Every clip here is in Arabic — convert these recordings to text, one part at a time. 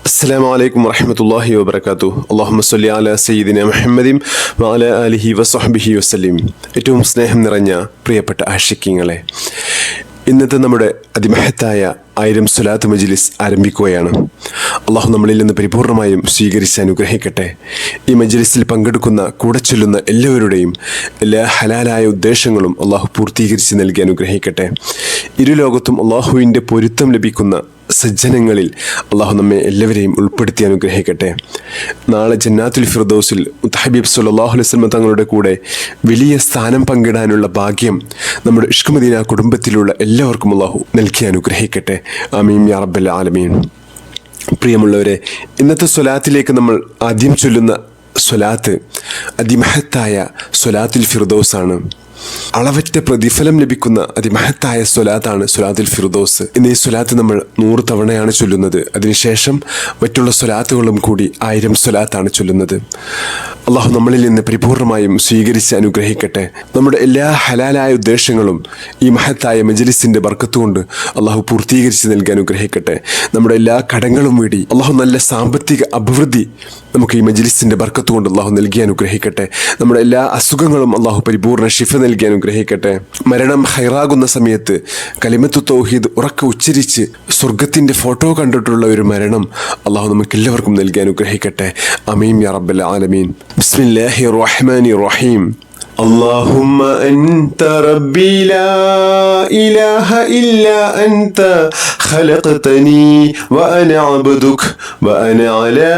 അസ്സലാമു അലൈക്കും വറഹ്മത്തുള്ളാഹി വബറകാതുഹു. അല്ലാഹുമ്മ സ്വല്ലി അലാ സയ്യിദിനാ മുഹമ്മദിൻ വഅലാ ആലിഹി വസഹ്ബിഹി വസല്ലം. ഏറ്റവും സ്നേഹം നിറഞ്ഞ പ്രിയപ്പെട്ട ആശിഖീങ്ങളെ, ഇന്നത്തെ നമ്മുടെ അതിമഹത്തായ 1000 സ്വലാത്ത് മജ്ലിസ് ആരംഭിക്കുകയാണ്. അള്ളാഹു നമ്മളിൽ നിന്ന് പരിപൂർണമായും സ്വീകരിച്ച് അനുഗ്രഹിക്കട്ടെ. ഈ മജ്ലിസിൽ പങ്കെടുക്കുന്ന കൂടെ ചൊല്ലുന്ന എല്ലാവരുടെയും എല്ലാ ഹലാലായ ഉദ്ദേശങ്ങളും അള്ളാഹു പൂർത്തീകരിച്ച് നൽകി അനുഗ്രഹിക്കട്ടെ. ഇരുലോകത്തും അള്ളാഹുവിൻ്റെ പൊരുത്തം ലഭിക്കുന്ന സജ്ജനങ്ങളിൽ അള്ളാഹു നമ്മെ എല്ലാവരെയും ഉൾപ്പെടുത്തി അനുഗ്രഹിക്കട്ടെ. നാളെ ജന്നാത്തുൽ ഫിർദൗസിൽ മുത്തഹബീബ് സ്വല്ലല്ലാഹു അലൈഹി വസല്ലം തങ്ങളുടെ കൂടെ വലിയ സ്ഥാനം പങ്കിടാനുള്ള ഭാഗ്യം നമ്മുടെ ഇഷ്ക് മദീന കുടുംബത്തിലുള്ള എല്ലാവർക്കും അള്ളാഹു നൽകി അനുഗ്രഹിക്കട്ടെ. ആമീൻ യാ റബ്ബൽ ആലമീൻ. പ്രിയമുള്ളവരെ, ഇന്നത്തെ സ്വലാത്തിലേക്ക് നമ്മൾ ആദ്യം ചൊല്ലുന്ന സ്വലാത്ത് അതിമഹത്തായ സ്വലാത്തുൽ ഫിർദൗസാണ്. അളവറ്റ പ്രതിഫലം ലഭിക്കുന്ന അതിമഹത്തായ സ്വലാത്താണ് സ്വലാത്തുൽ ഫിർദൗസ്. ഇന്ന് ഈ സ്വലാത്ത് നമ്മൾ 100 തവണയാണ് ചൊല്ലുന്നത്. അതിനുശേഷം മറ്റുള്ള സ്വലാത്തുകളും കൂടി 1000 സ്വലാത്താണ് ചൊല്ലുന്നത്. അള്ളാഹു നമ്മളിൽ നിന്ന് പരിപൂർണമായും സ്വീകരിച്ച് അനുഗ്രഹിക്കട്ടെ. നമ്മുടെ എല്ലാ ഹലാലായ ഉദ്ദേശങ്ങളും ഈ മഹത്തായ മജ്ലിസിന്റെ ബർക്കത്ത് കൊണ്ട് അള്ളാഹു പൂർത്തീകരിച്ച് നൽകി അനുഗ്രഹിക്കട്ടെ. നമ്മുടെ എല്ലാ കടങ്ങളും വീടി അള്ളാഹു നല്ല സാമ്പത്തിക അഭിവൃദ്ധി നമുക്ക് ഈ മജ്ലിസിന്റെ ബർക്കത്ത് കൊണ്ട് അള്ളാഹു നൽകി അനുഗ്രഹിക്കട്ടെ. നമ്മുടെ എല്ലാ അസുഖങ്ങളും അള്ളാഹു പരിപൂർണ്ണ ശിഫ നൽകി അനുഗ്രഹിക്കട്ടെ. മരണം ഹൈറാകുന്ന സമയത്ത് കലിമത്തു തൗഹീദ് ഉറക്കെ ഉച്ചരിച്ച് സ്വർഗത്തിന്റെ ഫോട്ടോ കണ്ടിട്ടുള്ള ഒരു മരണം അള്ളാഹു നമുക്ക് എല്ലാവർക്കും നൽകി അനുഗ്രഹിക്കട്ടെ. ആമീൻ യാ റബ്ബൽ ആലമീൻ. ബിസ്മില്ലാഹിർ റഹ്മാനിർ റഹീം. اللهم أنت ربي لا إله إلا أنت خلقتني وأنا عبدك وأنا على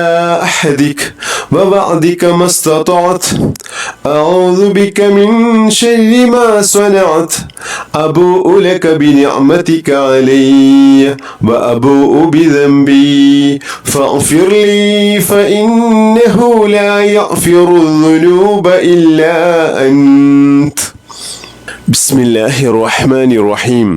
أحدك ووعدك ما استطعت أعوذ بك من شر ما صنعت أبوء لك بنعمتك علي وأبوء بذنبي فاغفر لي فإنه لا يغفر الذنوب إلا أنت. بسم الله الرحمن الرحيم.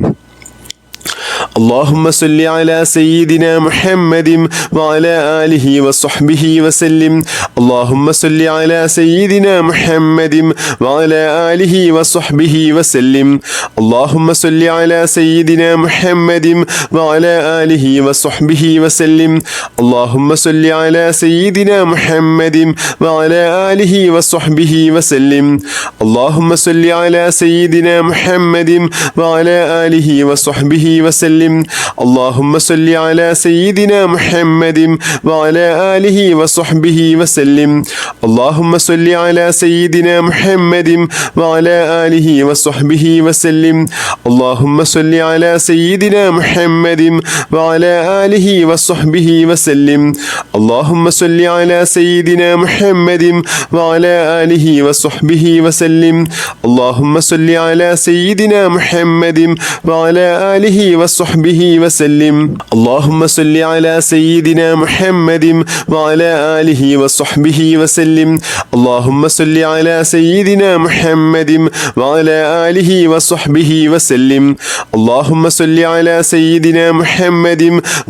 اللهم صل على سيدنا محمد وعلى آله وصحبه وسلم. اللهم صل على سيدنا محمد وعلى آله وصحبه وسلم. اللهم صل على سيدنا محمد وعلى آله وصحبه وسلم. اللهم صل على سيدنا محمد وعلى آله وصحبه وسلم. اللهم صل على سيدنا محمد وعلى آله وصحبه وسلم. اللهم صل على سيدنا محمد وعلى آله وصحبه وسلم. اللهم صل على سيدنا محمد وعلى آله وصحبه وسلم. اللهم صل على سيدنا محمد وعلى آله وصحبه وسلم. اللهم صل على سيدنا محمد وعلى آله وصحبه وسلم. اللهم صل على سيدنا محمد وعلى آله وصحبه وسلم. اللهم صل على سيدنا محمد وعلى آله وصحبه وسلم. اللهم صل على سيدنا محمد وعلى آله وصحبه وسلم. اللهم صل على سيدنا محمد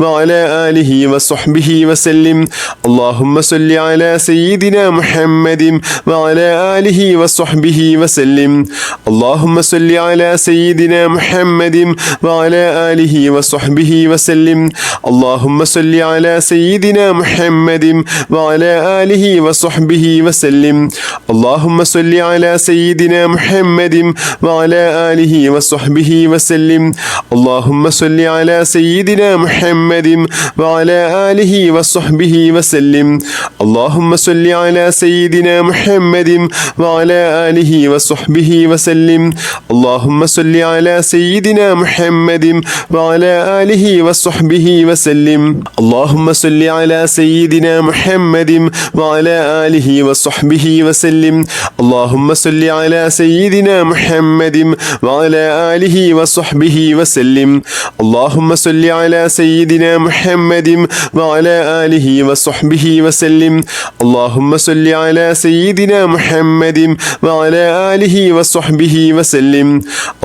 وعلى آله وصحبه وسلم. اللهم صل على سيدنا محمد وعلى آله وصحبه وسلم. اللهم صل على سيدنا محمد وعلى آله وصحبه وسلم. اللهم صل على سيدنا محمد وعلى آله وصحبه وسلم. اللهم صل على سيدنا محمد وعلى آله وصحبه وسلم. اللهم صل على سيدنا محمد وعلى آله وصحبه وسلم. اللهم صل على سيدنا محمد وعلى آله وصحبه وسلم. اللهم صل على سيدنا محمد وعلى آله وصحبه وسلم. اللهم صل على سيدنا محمد وعلى آله وصحبه وسلم. اللهم صل على سيدنا محمد وعلى آله وصحبه وسلم. اللهم صل على سيدنا محمد وعلى آله وصحبه وسلم. اللهم صل على سيدنا محمد وعلى آله وصحبه وسلم.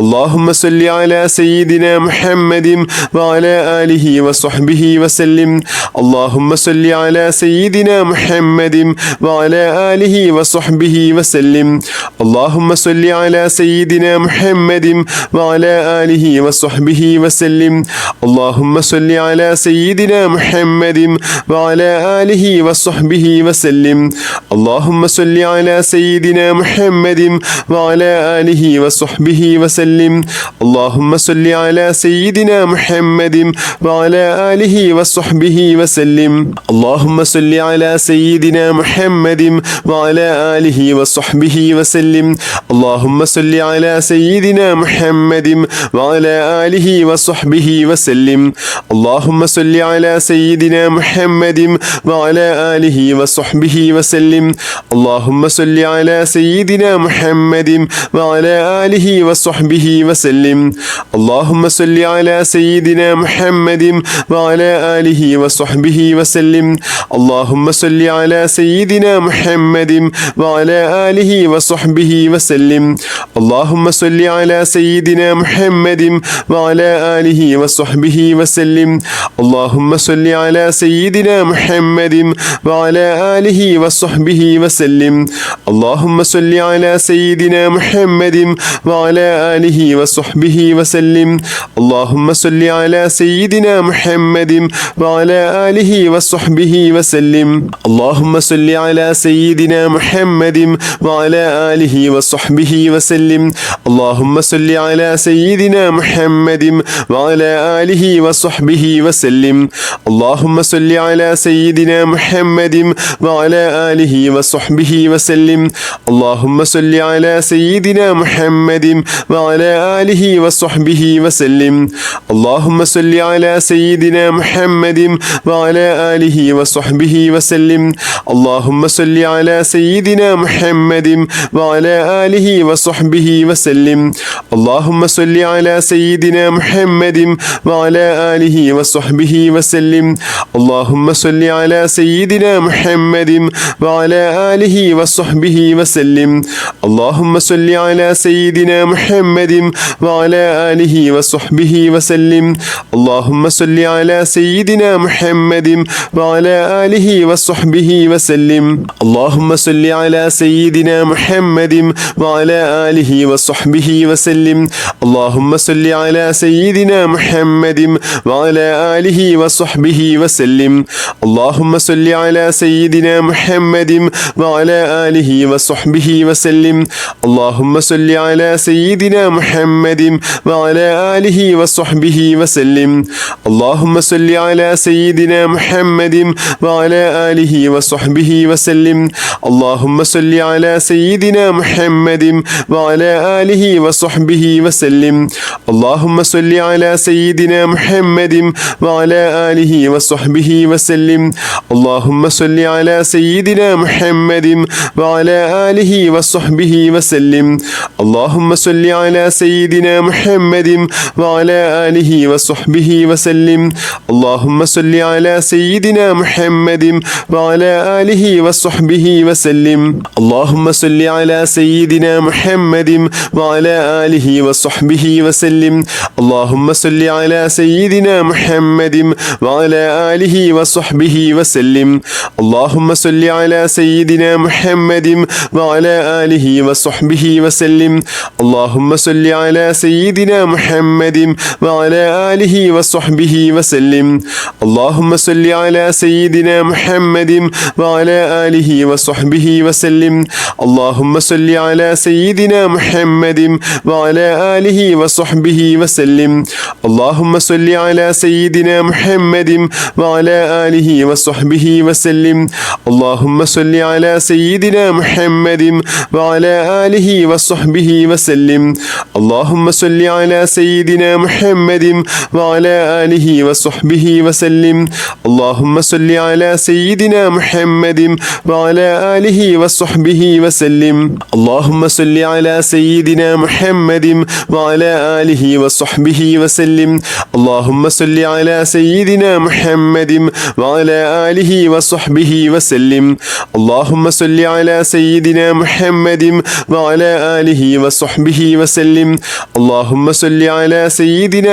اللهم صل على سيدنا محمد محمد وعلى آله وصحبه وسلم. اللهم صل على سيدنا محمد وعلى آله وصحبه وسلم. اللهم صل على سيدنا محمد وعلى آله وصحبه وسلم. اللهم صل على سيدنا محمد وعلى آله وصحبه وسلم. اللهم صل على سيدنا محمد وعلى آله وصحبه وسلم. اللهم صل على سيدنا محمد وعلى آله وصحبه وسلم. اللهم صل على سيدنا محمد وعلى آله وصحبه وسلم. اللهم صل على سيدنا محمد وعلى آله وصحبه وسلم. اللهم صل على سيدنا محمد وعلى آله وصحبه وسلم. اللهم صل على سيدنا محمد وعلى آله وصحبه وسلم. اللهم صل على سيدنا محمد وعلى آله وصحبه وسلم. اللهم صل على سيدنا محمد وعلى آله وصحبه وسلم. اللهم صل على سيدنا محمد وعلى آله وصحبه وسلم. اللهم صل على سيدنا محمد وعلى آله وصحبه وسلم. اللهم صل على سيدنا محمد وعلى آله وصحبه وسلم. اللهم صل على سيدنا محمد وعلى آله وصحبه وسلم. اللهم صل على سيدنا محمد وعلى آله وصحبه وسلم. اللهم صل على سيدنا محمد وعلى آله وصحبه وسلم. اللهم صل على سيدنا محمد وعلى آله وصحبه وسلم. اللهم صل على سيدنا محمد وعلى آله وصحبه وسلم. اللهم صل على سيدنا محمد وعلى آله وصحبه وسلم. اللهم صل على سيدنا محمد وعلى آله وصحبه وسلم. اللهم صل على سيدنا محمد وعلى آله وصحبه وسلم. اللهم صل على سيدنا محمد وعلى آله وصحبه وسلم. اللهم صل على سيدنا محمد وعلى آله وصحبه وسلم. اللهم صل على سيدنا محمد وعلى آله وصحبه وسلم. اللهم صل على سيدنا محمد وعلى آله وصحبه وسلم. اللهم صل على سيدنا محمد وعلى آله وصحبه وسلم. اللهم صل على سيدنا محمد وعلى آله وصحبه وسلم. اللهم صل على سيدنا محمد وعلى آله وصحبه وسلم. اللهم صل على سيدنا محمد وعلى آله وصحبه وسلم. اللهم صل على سيدنا محمد وعلى آله وصحبه وسلم. اللهم صل على سيدنا محمد وعلى آله وصحبه وسلم. اللهم صل على سيدنا محمد وعلى آله وصحبه وسلم. اللهم صل على سيدنا محمد وعلى آله وصحبه وسلم. اللهم صل على سيدنا محمد وعلى آله وصحبه وسلم. اللهم صل على سيدنا محمد وعلى آله وصحبه وسلم. اللهم صل على سيدنا محمد وعلى آله وصحبه وسلم. اللهم صل على سيدنا محمد وعلى آله وصحبه وسلم. اللهم صل على سيدنا محمد وعلى آله وصحبه وسلم. اللهم صل على سيدنا محمد وعلى آله وصحبه وسلم. اللهم صل على سيدنا محمد وعلى آله وصحبه وسلم. اللهم صل على سيدنا محمد وعلى آله وصحبه وسلم. اللهم صل على سيدنا محمد وعلى آله وصحبه وسلم. اللهم صل على سيدنا محمد وعلى آله وصحبه وسلم. اللهم صل على سيدنا محمد وعلى آله وصحبه وسلم. اللهم صل على سيدنا محمد وعلى آله وصحبه وسلم. اللهم صل على سيدنا محمد وعلى آله وصحبه وسلم. اللهم صل على سيدنا محمد وعلى آله وصحبه وسلم. اللهم صل على سيدنا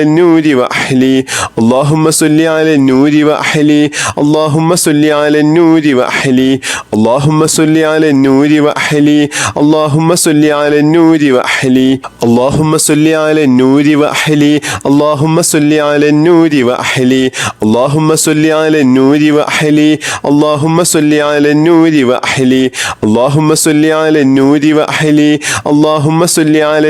على النور وأحلي اللهم صل على النور وأحلي اللهم صل على النور وأحلي اللهم صل على النور وأحلي اللهم صل على النور وأحلي اللهم صل على النور وأحلي اللهم صل على النور وأحلي اللهم صل على النور وأحلي اللهم صل على النور وأحلي اللهم صل على النور وأحلي اللهم صل على